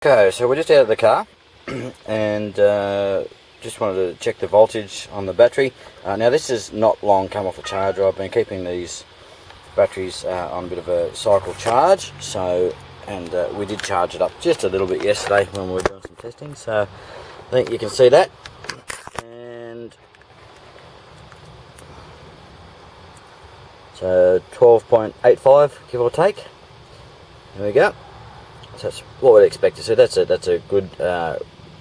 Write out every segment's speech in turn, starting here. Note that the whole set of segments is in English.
Okay, so we're just out of the car and just wanted to check the voltage on the battery. Now this is not long come off a charger. I've been keeping these batteries on a bit of a cycle charge, and we did charge it up just a little bit yesterday when we were doing some testing, so I think you can see that. And so 12.85 give or take. There we go. So that's what we'd expect to see. That's a good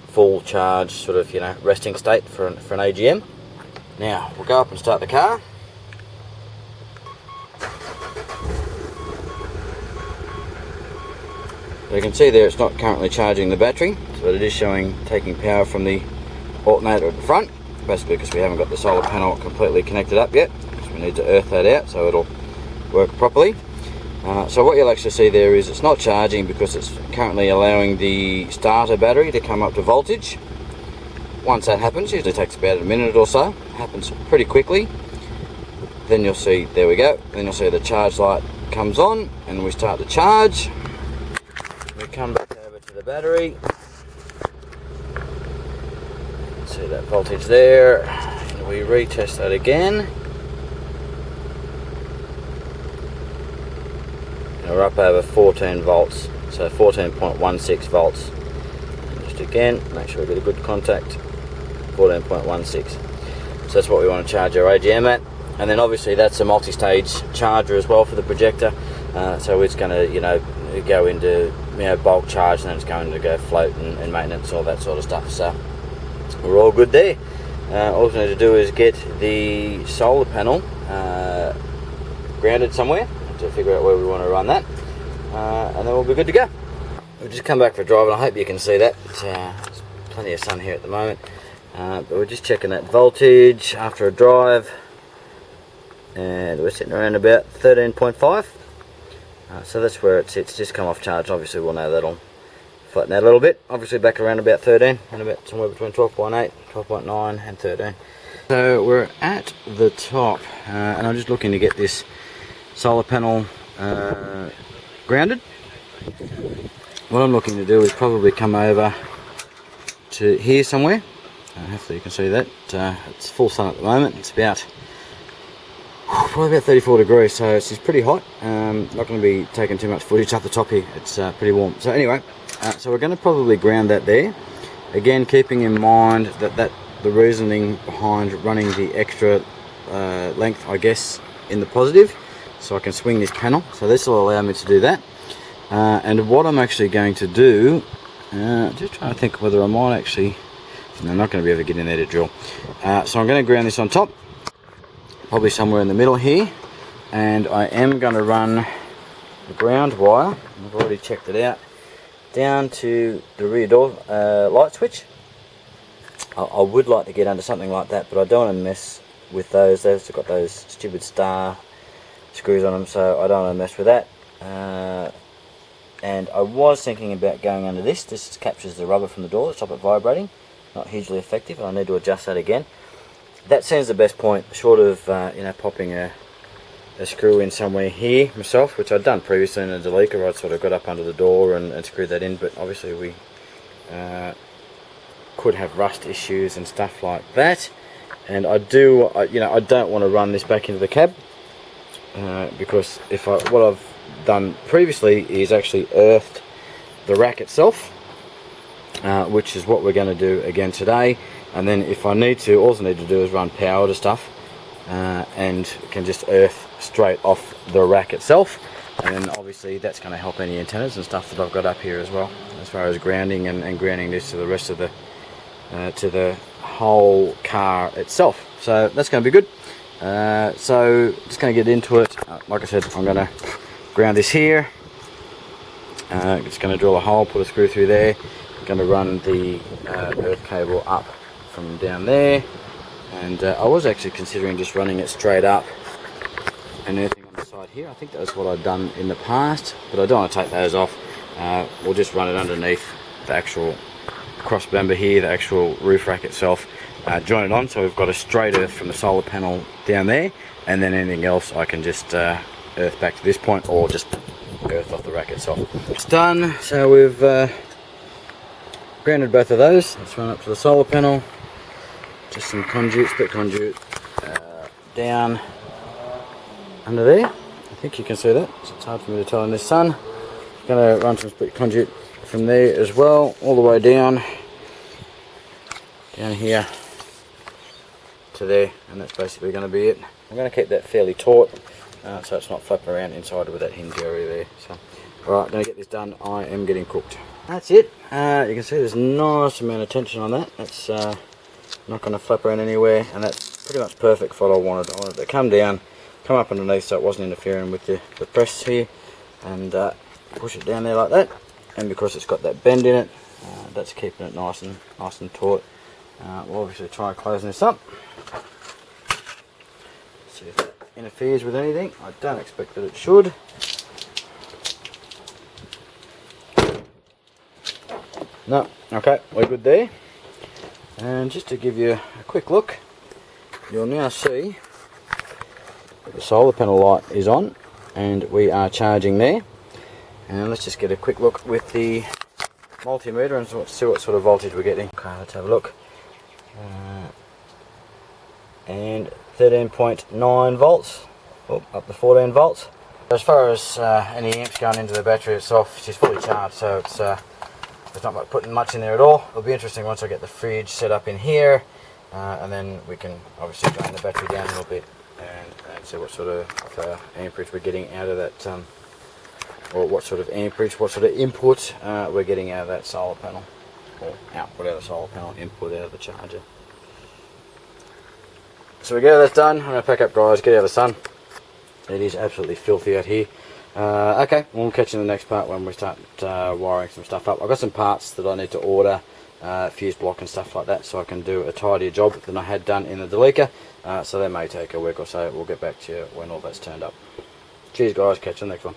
full charge, sort of, resting state for an AGM. Now we'll go up and start the car. So you can see there it's not currently charging the battery, but it is showing taking power from the alternator at the front, basically because we haven't got the solar panel completely connected up yet, because we need to earth that out so it'll work properly. So what you'll actually see there is it's not charging because it's currently allowing the starter battery to come up to voltage. Once that happens, usually takes about a minute or so, happens pretty quickly. Then you'll see, there we go, then you'll see the charge light comes on and we start to charge. We come back over to the battery, see that voltage there, and we retest that again. We're up over 14 volts, so 14.16 volts. Just again, make sure we get a good contact, 14.16. So that's what we want to charge our AGM at. And then obviously that's a multi-stage charger as well for the projector. So it's going to, go into bulk charge, and then it's going to go float and maintenance, all that sort of stuff. So we're all good there. All we need to do is get the solar panel grounded somewhere, to figure out where we want to run that, and then we'll be good to go. We've just come back for a drive, and I hope you can see that. There's plenty of sun here at the moment, but we're just checking that voltage after a drive, and we're sitting around about 13.5. So that's where it sits, just come off charge. Obviously we'll know that'll flatten out a little bit. Obviously back around about 13, and about somewhere between 12.8, 12.9 and 13. So we're at the top, and I'm just looking to get this solar panel grounded. What I'm looking to do is probably come over to here somewhere. Hopefully you can see that. It's full sun at the moment. It's probably about 34 degrees, so it's pretty hot. Not going to be taking too much footage up the top here. It's pretty warm. So anyway, so we're going to probably ground that there. Again, keeping in mind that the reasoning behind running the extra length, I guess, in the positive, so I can swing this panel. So this will allow me to do that. And what I'm actually going to do, just trying to think whether I might actually, no, I'm not going to be able to get in there to drill. So I'm going to ground this on top, probably somewhere in the middle here, and I am going to run the ground wire, I've already checked it out, down to the rear door light switch. I would like to get under something like that, but I don't want to mess with those. They've got those stupid star screws on them, so I don't want to mess with that. And I was thinking about going under this. This captures the rubber from the door to stop it vibrating. Not hugely effective. I need to adjust that again. That seems the best point, short of popping a screw in somewhere here myself, which I'd done previously in a deleker. I'd sort of got up under the door and screwed that in, but obviously we could have rust issues and stuff like that. And I don't want to run this back into the cab. Because what I've done previously is actually earthed the rack itself, which is what we're going to do again today. And then if I need to, all I need to do is run power to stuff, and can just earth straight off the rack itself. And then obviously that's going to help any antennas and stuff that I've got up here as well, as far as grounding and grounding this to the rest of the to the whole car itself. So that's going to be good. So just going to get into it. Like I said, I'm going to ground this here. Just going to drill a hole, put a screw through there. Going to run the earth cable up from down there, and I was actually considering just running it straight up and anything on the side here. I think that's what I've done in the past, but I don't want to take those off. We'll just run it underneath the actual cross member here, the actual roof rack itself. Join it on, so we've got a straight earth from the solar panel down there, and then anything else I can just earth back to this point, or just earth off the rack itself. It's done. So we've grounded both of those. Let's run up to the solar panel. Just some conduit, split conduit down under there. I think you can see that, so it's hard for me to tell in this sun. Going to run some split conduit from there as well, all the way down here to there, and that's basically going to be it. I'm going to keep that fairly taut so it's not flapping around inside with that hinge area there. So, alright, going to get this done. I am getting cooked. That's it. You can see there's a nice amount of tension on that. That's not going to flap around anywhere, and that's pretty much perfect for what I wanted. I wanted it to come down, come up underneath so it wasn't interfering with the press here, and push it down there like that. And because it's got that bend in it, that's keeping it nice and taut. We'll obviously try closing this up. See if that interferes with anything. I don't expect that it should. No, okay, we're good there. And just to give you a quick look, you'll now see that the solar panel light is on and we are charging there. And let's just get a quick look with the multimeter and see what sort of voltage we're getting. Okay, let's have a look. And 13.9 volts, up to 14 volts. As far as any amps going into the battery itself, she's fully charged, so it's there's not much putting much in there at all. It'll be interesting once I get the fridge set up in here, and then we can obviously drain the battery down a little bit and see what sort of amperage we're getting out of that, or what sort of amperage, what sort of input we're getting out of that solar panel, or output out of the solar panel, input out of the charger. So we go, that's done. I'm going to pack up, guys, get out of the sun. It is absolutely filthy out here. Okay, we'll catch you in the next part when we start wiring some stuff up. I've got some parts that I need to order, fuse block and stuff like that, so I can do a tidier job than I had done in the Delica. So that may take a week or so. We'll get back to you when all that's turned up. Cheers, guys, catch you in the next one.